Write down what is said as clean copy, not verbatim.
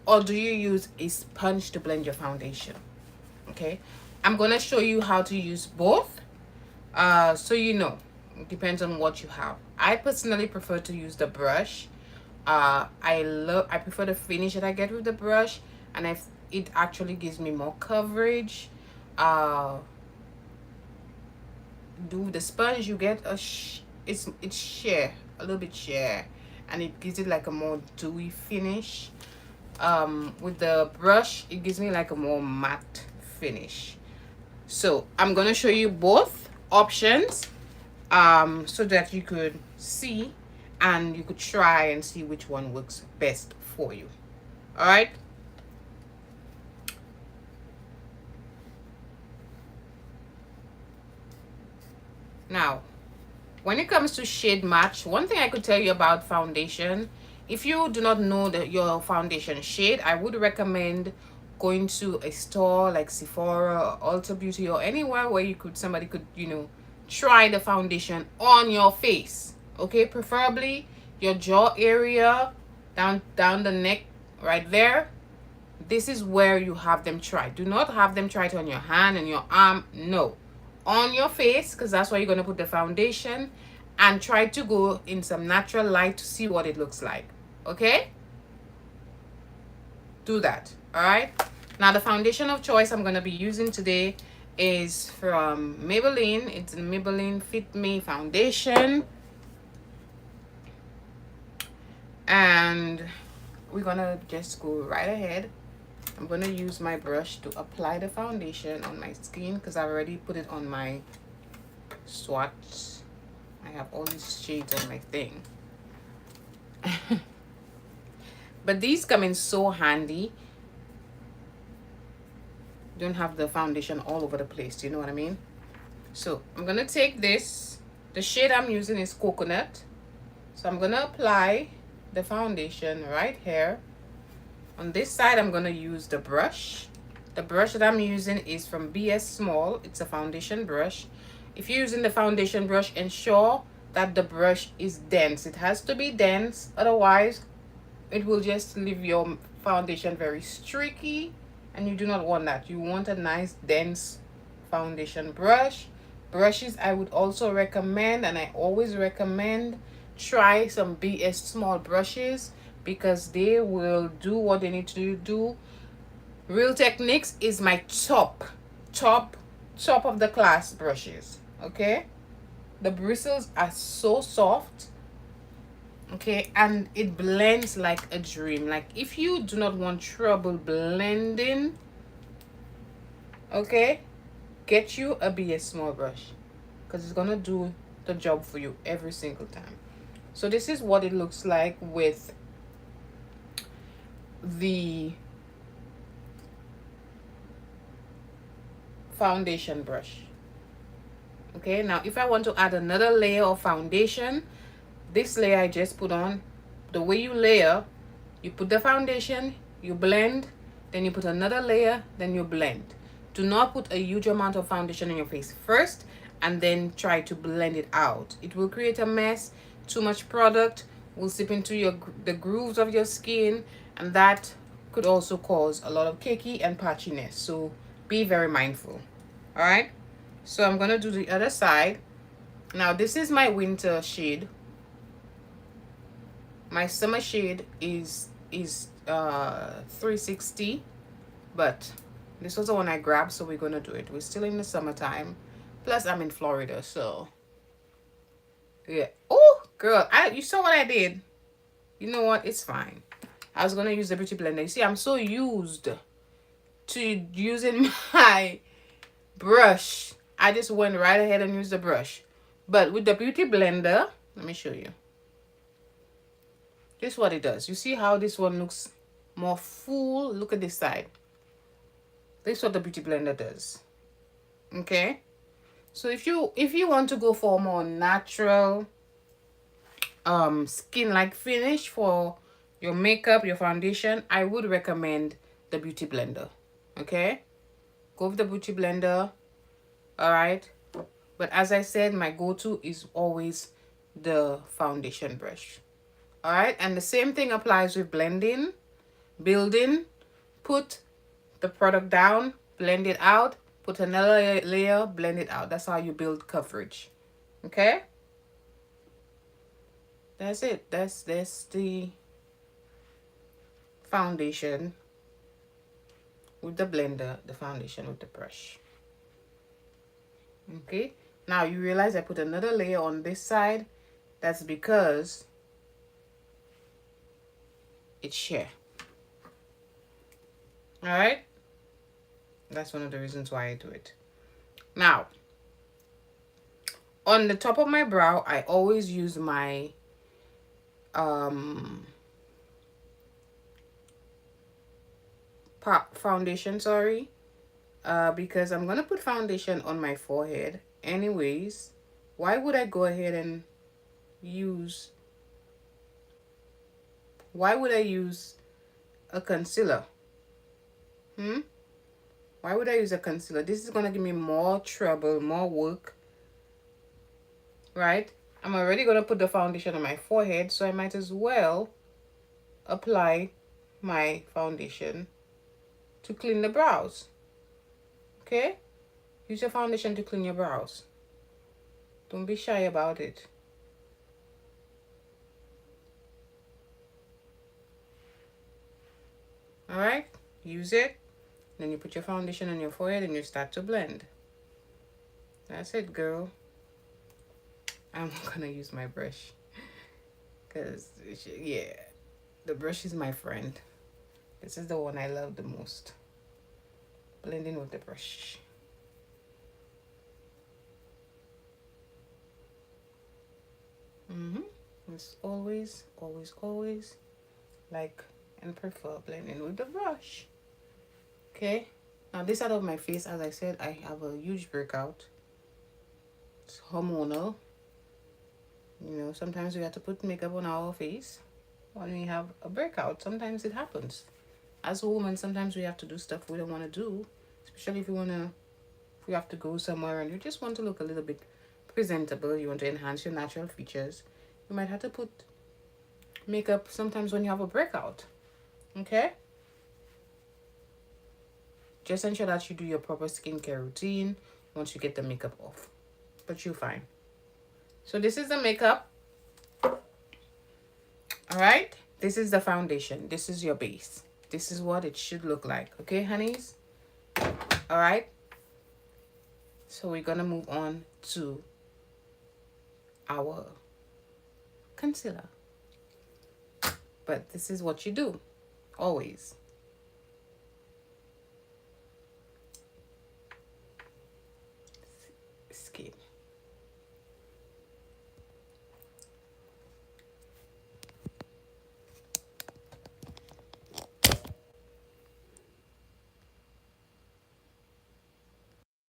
or do you use a sponge to blend your foundation? Okay, I'm gonna show you how to use both. So you know, it depends on what you have. I personally prefer to use the brush. I prefer the finish that I get with the brush, and it actually gives me more coverage. uh do the sponge, you get it's sheer, a little bit sheer, and it gives it like a more dewy finish. With the brush, it gives me like a more matte finish. So I'm gonna show you both options, so that you could see and you could try and see which one works best for you. All right. Now, when it comes to shade match, one thing I could tell you about foundation, if you do not know your foundation shade, I would recommend going to a store like Sephora or Ulta Beauty or anywhere where somebody could, try the foundation on your face. Okay, preferably your jaw area, down the neck, right there. This is where you have them try. Do not have them try it on your hand and your arm. No, on your face, because that's where you're going to put the foundation, and try to go in some natural light to see what it looks like. Okay, do that. All right. Now the foundation of choice I'm going to be using today is from Maybelline. It's the Maybelline Fit Me foundation, and we're gonna just go right ahead. I'm going to use my brush to apply the foundation on my skin because I already put it on my swatch. I have all these shades on my thing. But these come in so handy. You don't have the foundation all over the place. You know what I mean? So I'm going to take this. The shade I'm using is Coconut. So I'm going to apply the foundation right here. On this side, I'm going to use the brush. The brush that I'm using is from BS Small. It's a foundation brush. If you're using the foundation brush, ensure that the brush is dense. It has to be dense. Otherwise, it will just leave your foundation very streaky. And you do not want that. You want a nice, dense foundation brush. Brushes I would also recommend, and I always recommend, try some BS Small brushes, because they will do what they need to do. Real Techniques is my top of the class brushes. Okay, the bristles are so soft. Okay, and it blends like a dream. Like, if you do not want trouble blending, okay, get you a BS Small brush, because it's gonna do the job for you every single time. So this is what it looks like with the foundation brush. Okay, now if I want to add another layer of foundation, this layer I just put on, the way you layer, you put the foundation, you blend, then you put another layer, then you blend. Do not put a huge amount of foundation on your face first and then try to blend it out. It will create a mess. Too much product will seep into the grooves of your skin, and that could also cause a lot of cakey and patchiness. So be very mindful. All right, so I'm gonna do the other side. Now this is my winter shade. My summer shade is 360, but this was the one I grabbed, so we're gonna do it. We're still in the summertime, plus I'm in Florida, so yeah. Oh girl, you saw what I did. You know what, it's fine. I was gonna use the beauty blender. You see, I'm so used to using my brush, I just went right ahead and used the brush. But with the beauty blender, let me show you. This is what it does. You see how this one looks more full? Look at this side. This is what the beauty blender does. Okay, so if you want to go for a more natural skin like finish for your makeup, your foundation, I would recommend the beauty blender. Okay, go with the beauty blender. All right, but as I said, my go-to is always the foundation brush. All right, and the same thing applies with blending. build in, put the product down, blend it out, put another layer, blend it out. That's how you build coverage. Okay? That's it. That's the foundation with the blender, the foundation with the brush. Okay? Now you realize I put another layer on this side. That's because it's sheer. Alright? That's one of the reasons why I do it. Now, on the top of my brow, I always use my foundation, sorry. Because I'm gonna put foundation on my forehead anyways. Why would I go ahead and use a concealer? Why would I use a concealer? This is gonna give me more trouble, more work, right? I'm already gonna put the foundation on my forehead, so I might as well apply my foundation to clean the brows. Okay? Use your foundation to clean your brows. Don't be shy about it. Alright? Use it. Then you put your foundation on your forehead and you start to blend. That's it, girl. I'm gonna use my brush. Because, yeah, the brush is my friend. This is the one I love the most. Blending with the brush. It's always like and prefer blending with the brush. Okay, now this side of my face, as I said, I have a huge breakout. It's hormonal. You know, sometimes we have to put makeup on our face when we have a breakout. Sometimes it happens. As a woman, sometimes we have to do stuff we don't want to do, especially if we have to go somewhere and you just want to look a little bit presentable. You want to enhance your natural features. You might have to put makeup sometimes when you have a breakout. Okay? Just ensure that you do your proper skincare routine once you get the makeup off. But you're fine. So this is the makeup. Alright? This is the foundation. This is your base. This is what it should look like. Okay, honeys? Alright? So we're gonna move on to our concealer. But this is what you do. Always. Skin.